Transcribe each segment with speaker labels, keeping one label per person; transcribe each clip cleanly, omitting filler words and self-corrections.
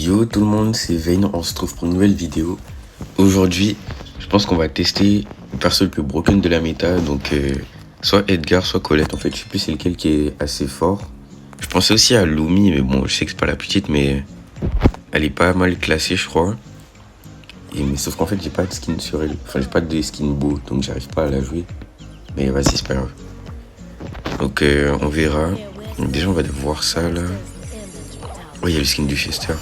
Speaker 1: Yo tout le monde, c'est Vayne, on se retrouve pour une nouvelle vidéo. Aujourd'hui, je pense qu'on va tester le perso le plus broken de la méta, donc soit Edgar, soit Colette. En fait, je sais plus c'est lequel qui est assez fort. Je pensais aussi à Lumi, mais bon, je sais que c'est pas la petite, mais elle est pas mal classée, je crois. Mais sauf qu'en fait, j'ai pas de skin sur elle. Enfin, j'ai pas de skin beau, donc j'arrive pas à la jouer. Mais vas-y, c'est pas grave. Donc on verra. Donc, déjà, on va voir ça là. Oh, il y a le skin du Chester.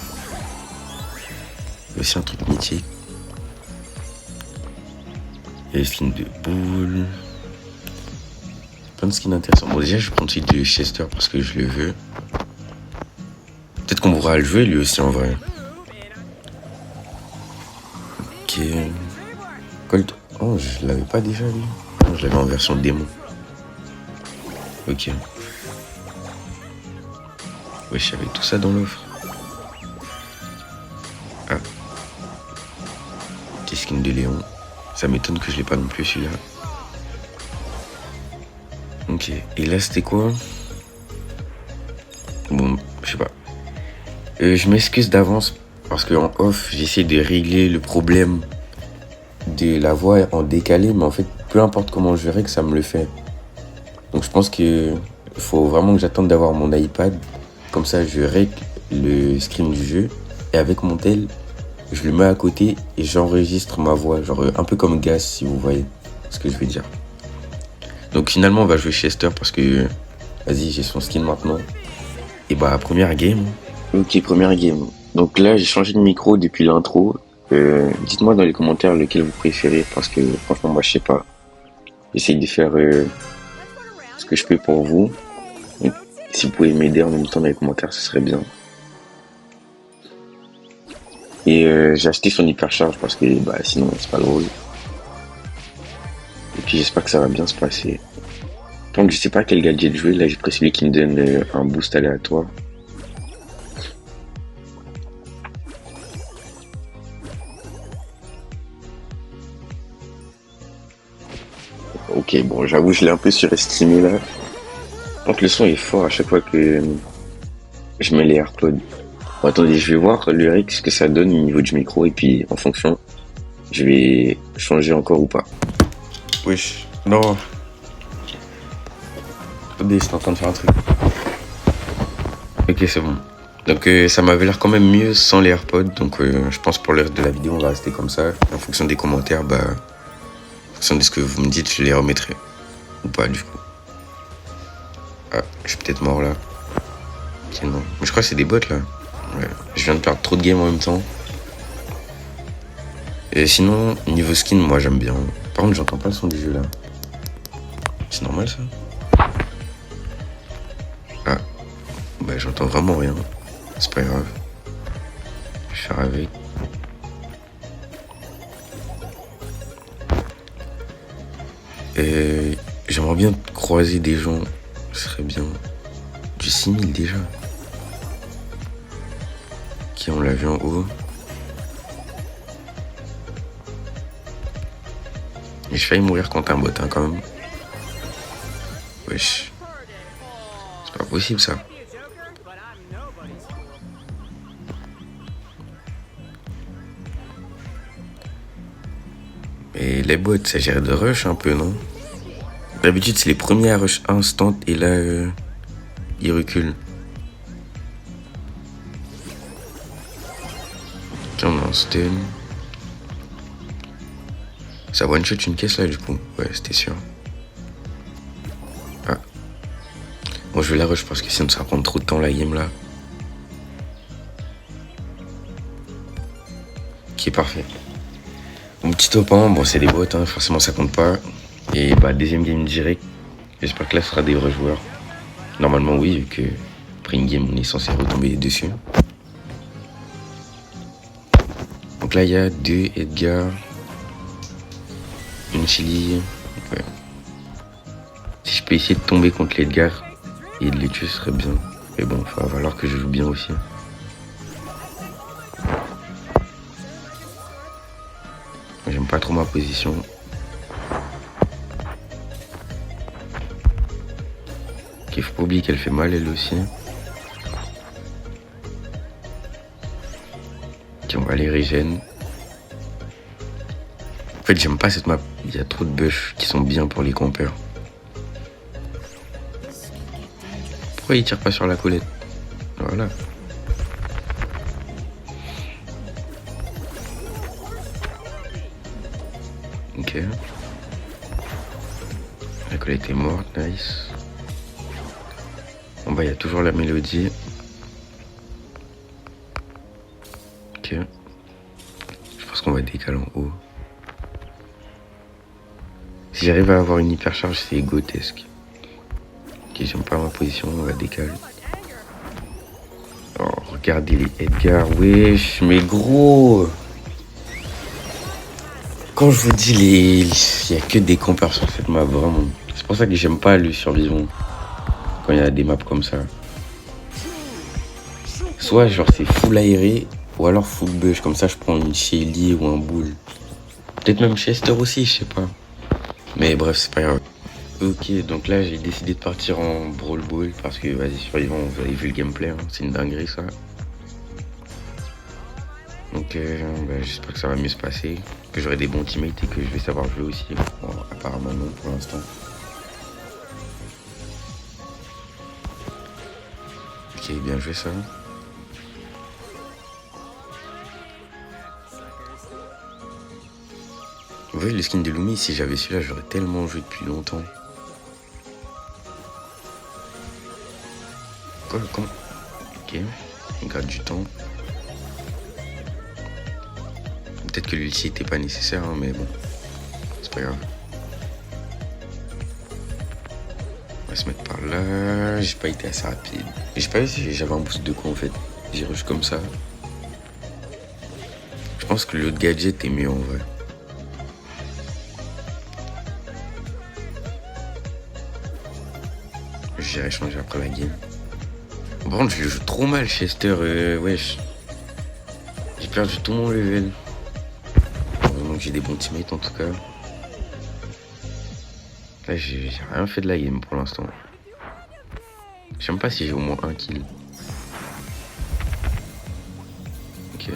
Speaker 1: Il y a aussi un truc mythique. Il y a le skin de Boule. Plein de skins intéressants. Bon, déjà, je prends le skin de Chester parce que je le veux. Peut-être qu'on pourra le jouer lui aussi en vrai. Ok. Colt. Oh, je l'avais pas déjà lui. Non, je l'avais en version démon. Ok. Wesh, j'avais tout ça dans l'offre. Ah. Petit skin de Léon. Ça m'étonne que je l'ai pas non plus celui-là. Ok. Et là, c'était quoi? Bon, je sais pas. Je m'excuse d'avance parce qu'en off, j'essaie de régler le problème de la voix en décalé, mais en fait, peu importe comment je règle, ça me le fait. Donc je pense qu'il faut vraiment que j'attende d'avoir mon iPad. Comme ça, je règle le screen du jeu. Et avec mon tel, je le mets à côté et j'enregistre ma voix. Genre un peu comme Gas, si vous voyez ce que je veux dire. Donc finalement, on va jouer Chester parce que... Vas-y, j'ai son skin maintenant. Et bah, première game. Ok, première game. Donc là, j'ai changé de micro depuis l'intro. Dites-moi dans les commentaires lequel vous préférez parce que franchement, moi, je sais pas. J'essaye de faire ce que je peux pour vous. Donc, si vous pouvez m'aider en même temps dans les commentaires, ce serait bien. Et j'ai acheté son hypercharge parce que bah, sinon, c'est pas drôle. Et puis j'espère que ça va bien se passer. Tant que je sais pas quel gadget jouer, là j'ai pris celui qui me donne un boost aléatoire. Ok, bon, j'avoue, je l'ai un peu surestimé là. Donc le son est fort à chaque fois que je mets les AirPods. Bon, attendez, je vais voir le RX ce que ça donne au niveau du micro et puis en fonction, je vais changer encore ou pas. Wesh, non. Attendez, c'est en train de faire un truc. Ok, c'est bon. Donc ça m'avait l'air quand même mieux sans les AirPods. Donc je pense pour le reste de la vidéo, on va rester comme ça. En fonction des commentaires, bah, en fonction de ce que vous me dites, je les remettrai. Ou pas du coup. Ah, je suis peut-être mort là. Ok, non. Mais je crois que c'est des bots là. Ouais. Je viens de perdre trop de games en même temps. Et sinon, niveau skin, moi j'aime bien. Par contre, j'entends pas le son du jeu là. C'est normal ça? Ah. Bah, j'entends vraiment rien. C'est pas grave. Je vais faire avec. J'aimerais bien croiser des gens. Ce serait bien. Du 6000 déjà. Qui on l'a vu en haut. Et je failli mourir contre un bot hein, quand même. Wesh. C'est pas possible ça. Et les bots, ça gère de rush un peu, non? D'habitude, c'est les premiers à rush instant et là, ils reculent. Tiens, on a un stun. Ça one-shot une caisse là, du coup. Ouais, c'était sûr. Ah. Bon, je vais la rush parce que sinon ça va prendre trop de temps la game là. Ok, parfait. Mon petit top 1, bon, c'est des bots, hein, forcément ça compte pas. Et bah, deuxième game direct. J'espère que là, ce sera des vrais joueurs. Normalement, oui, vu que après une game, on est censé retomber dessus. Donc là, il y a 2 Edgar, une Chili. Ouais. Si je peux essayer de tomber contre l'Edgar et de les tuer, ce serait bien. Mais bon, il va falloir que je joue bien aussi. J'aime pas trop ma position. Ok, faut pas oublier qu'elle fait mal elle aussi. Ok, on va aller régène. En fait, j'aime pas cette map. Il y a trop de buffs qui sont bien pour les campeurs. Pourquoi il tire pas sur la Colette? Voilà. Ok. La Colette est morte, nice. En bas, il y a toujours la mélodie. Ok. Je pense qu'on va décaler en haut. Si j'arrive à avoir une hypercharge, c'est grotesque. Ok, j'aime pas ma position, on va décaler. Oh, regardez les Edgar, wesh, mais gros. Quand je vous dis, il y a que des campeurs sur cette map, vraiment. C'est pour ça que j'aime pas le survivant. Quand il y a des maps comme ça. Soit genre c'est full aéré, ou alors full bush. Comme ça, je prends une Shelly ou un Bull. Peut-être même Chester aussi, je sais pas. Mais bref, c'est pas grave. Ok, donc là, j'ai décidé de partir en Brawl Ball. Parce que, vas-y, survivant, vous avez vu le gameplay. Hein, c'est une dinguerie, ça. Donc, j'espère que ça va mieux se passer. Que j'aurai des bons teammates et que je vais savoir jouer aussi. Bon, apparemment, non, pour l'instant. Ok, bien joué, ça. Vous voyez le skin de Lumi, si j'avais celui-là, j'aurais tellement joué depuis longtemps. Quoi, comment? Ok, on garde du temps. Peut-être que l'ulti était pas nécessaire, hein, mais bon, c'est pas grave. On va se mettre par là. J'ai pas été assez rapide. J'ai pas vu si j'avais un boost de quoi en fait. J'ai rush comme ça. Je pense que l'autre gadget est mieux en vrai. J'irai changer après la game. Par contre, je le joue trop mal, Chester. Wesh. J'ai perdu tout mon level. Heureusement que j'ai des bons teammates en tout cas. Là, j'ai rien fait de la game pour l'instant. Je sais même pas si j'ai au moins un kill. Ok.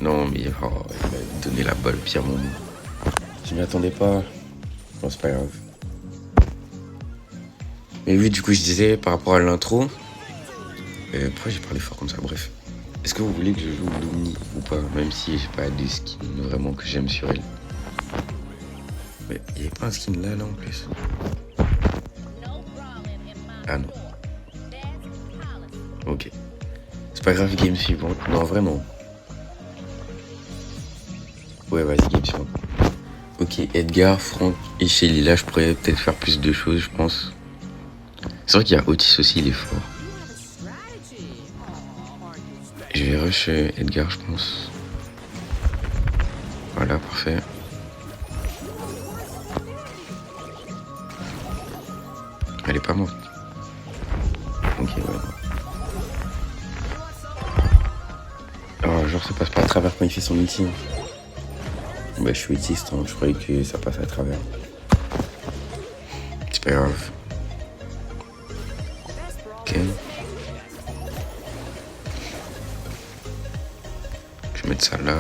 Speaker 1: Non, mais oh, il m'a donné la balle au pire moment. Je m'y attendais pas. Bon, c'est pas grave. Mais oui, du coup, je disais par rapport à l'intro. Pourquoi j'ai parlé fort comme ça? Bref. Est-ce que vous voulez que je joue Lumi ou pas? Même si j'ai pas de skin vraiment que j'aime sur elle. Mais il n'y avait pas un skin là en plus. Ah non. Ok. C'est pas grave, game suivante. Non, vraiment. Ouais, vas-y, game suivante. Ok, Edgar, Franck et Shelly. Là, je pourrais peut-être faire plus de choses, je pense. C'est vrai qu'il y a Otis aussi, il est fort. Je vais rush Edgar, je pense. Voilà, parfait. Elle est pas morte. Ok, voilà. Alors, genre, ça passe pas à travers quand il fait son ulti. Bah, je suis autiste, hein. Je croyais que ça passe à travers. C'est pas grave. Ok. Je vais mettre ça là.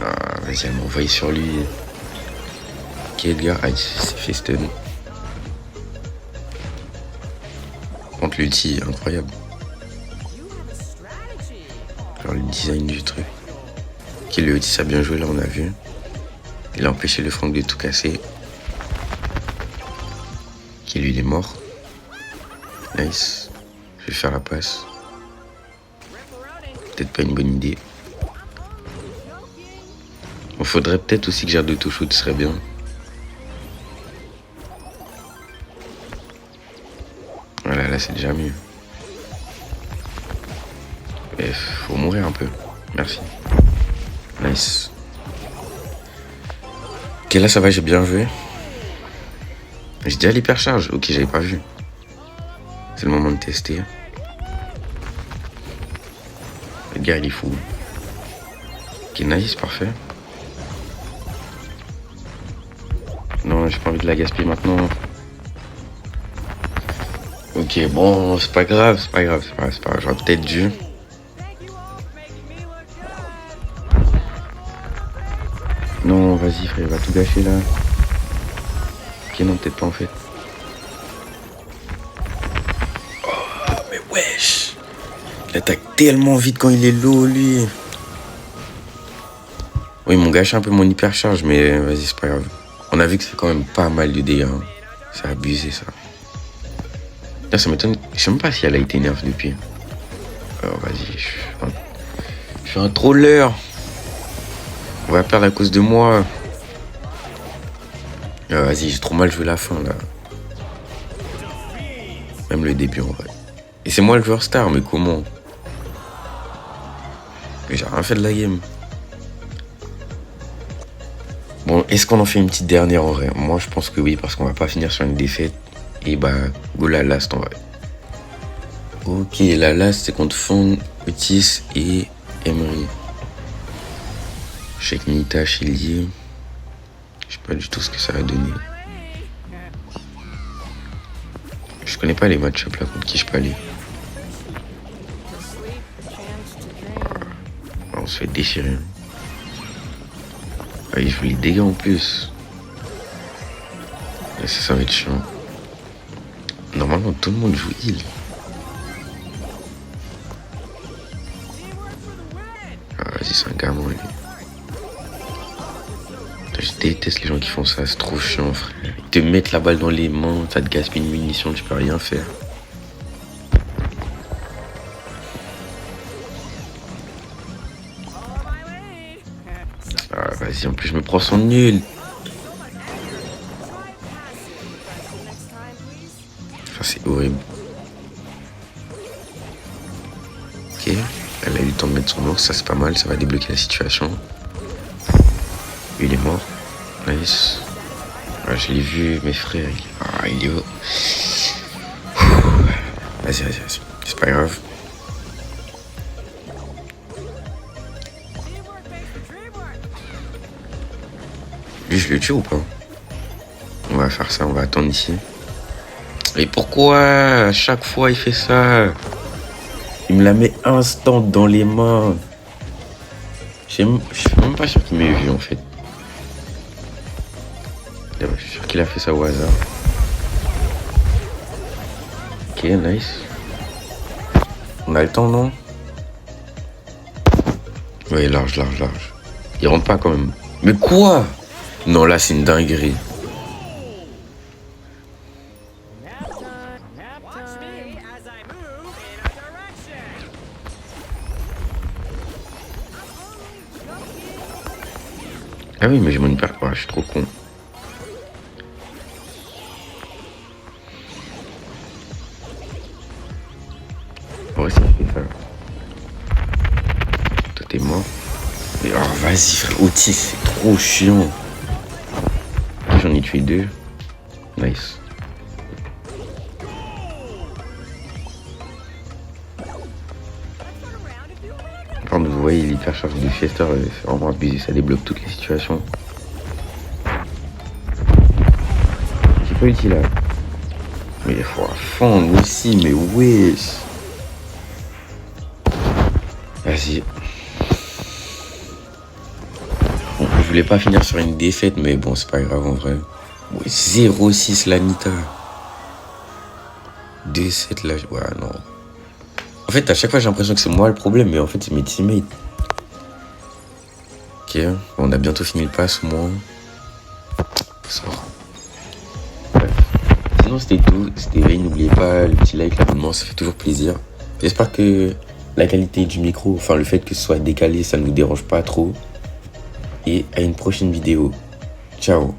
Speaker 1: Ah, vas-y, elle m'a envoyé sur lui. Ok, Edgar, ah, il s'est fait stun. Contre l'ulti, incroyable. Alors, le design du truc. Ok, le ulti, a bien joué, là, on a vu. Il a empêché le Franck de tout casser. Ok, lui, il est mort. Nice. Je vais faire la passe. Peut-être pas une bonne idée. Bon, faudrait peut-être aussi que j'aille de touche, ce serait bien. Voilà, là c'est déjà mieux. Mais faut mourir un peu. Merci. Nice. Ok, là ça va, j'ai bien joué. J'ai déjà l'hypercharge. Ok, j'avais pas vu. C'est le moment de tester. Le gars il est fou. Ok, nice, parfait. Non, j'ai pas envie de la gaspiller maintenant. Ok, bon, c'est pas grave, c'est pas grave. J'aurais peut-être dû. vas-y frère, il va tout gâcher là. Ok, non, peut-être pas en fait. Oh, mais wesh. Il attaque tellement vite quand il est low, lui. Oui, ils m'ont gâché un peu mon hypercharge, mais vas-y, c'est pas grave. On a vu que c'est quand même pas mal de dégâts. Hein. C'est abusé, ça. Là, ça m'étonne. Je sais même pas si elle a été nerf depuis. Alors, vas-y, je suis un troller. On va perdre à cause de moi. Vas-y, j'ai trop mal joué la fin, là. Même le début, en vrai. Et c'est moi le joueur star, mais comment? Mais j'ai rien fait de la game. Bon, est-ce qu'on en fait une petite dernière, en vrai? Moi, je pense que oui, parce qu'on va pas finir sur une défaite. Et bah, go la last, en vrai. Ok, la last, c'est contre Fond, Otis et Emery. Check Nita, Chilier. Je sais pas du tout ce que ça va donner. Je connais pas les match-up là contre qui je peux aller. On se fait déchirer. Ah, il joue les dégâts en plus. Et ça va être chiant. Normalement, tout le monde joue heal. Ah, vas-y, c'est un gamin, lui. Je déteste les gens qui font ça, c'est trop chiant, frère. Ils te mettent la balle dans les mains, ça te gaspille une munition, tu peux rien faire. Ah, vas-y, en plus, je me prends son nul. Enfin, c'est horrible. Ok, elle a eu le temps de mettre son ours, ça c'est pas mal, ça va débloquer la situation. Il est mort. Nice. Ah, je l'ai vu, mes frères. Il est où? Vas-y. C'est pas grave. Lui, je le tue ou pas? On va faire ça, on va attendre ici. Et pourquoi à chaque fois il fait ça? Il me la met instant dans les mains. Je suis même pas sûr qu'il m'ait vu en fait. Je suis sûr qu'il a fait ça au hasard. Ok, nice. On a le temps, non? Ouais, large. Il rentre pas quand même. Mais quoi? Non, là, c'est une dinguerie. Ah oui, mais j'ai mon hyper... Ouais, je suis trop con. Ouais, ça fait ça. Toi, t'es mort. Mais oh, vas-y, frère, Otis, c'est trop chiant. J'en ai tué 2. Nice. Quand vous voyez l'hypercharge de Fiesta, c'est vraiment abusé, ça débloque toutes les situations. J'ai pas utile là. Mais il faut fondre aussi, mais wesh. Vas-y. Bon, je voulais pas finir sur une défaite, mais bon, c'est pas grave en vrai. Ouais, 0-6 la Nita. 2-7 là. Ouais, non. En fait, à chaque fois, j'ai l'impression que c'est moi le problème, mais en fait, c'est mes teammates. Ok, on a bientôt fini le pass, moi. Ça va. Bref. Sinon, c'était tout. C'était vrai. N'oubliez pas le petit like, l'abonnement, ça fait toujours plaisir. J'espère que la qualité du micro, enfin le fait que ce soit décalé, ça ne vous dérange pas trop. Et à une prochaine vidéo. Ciao.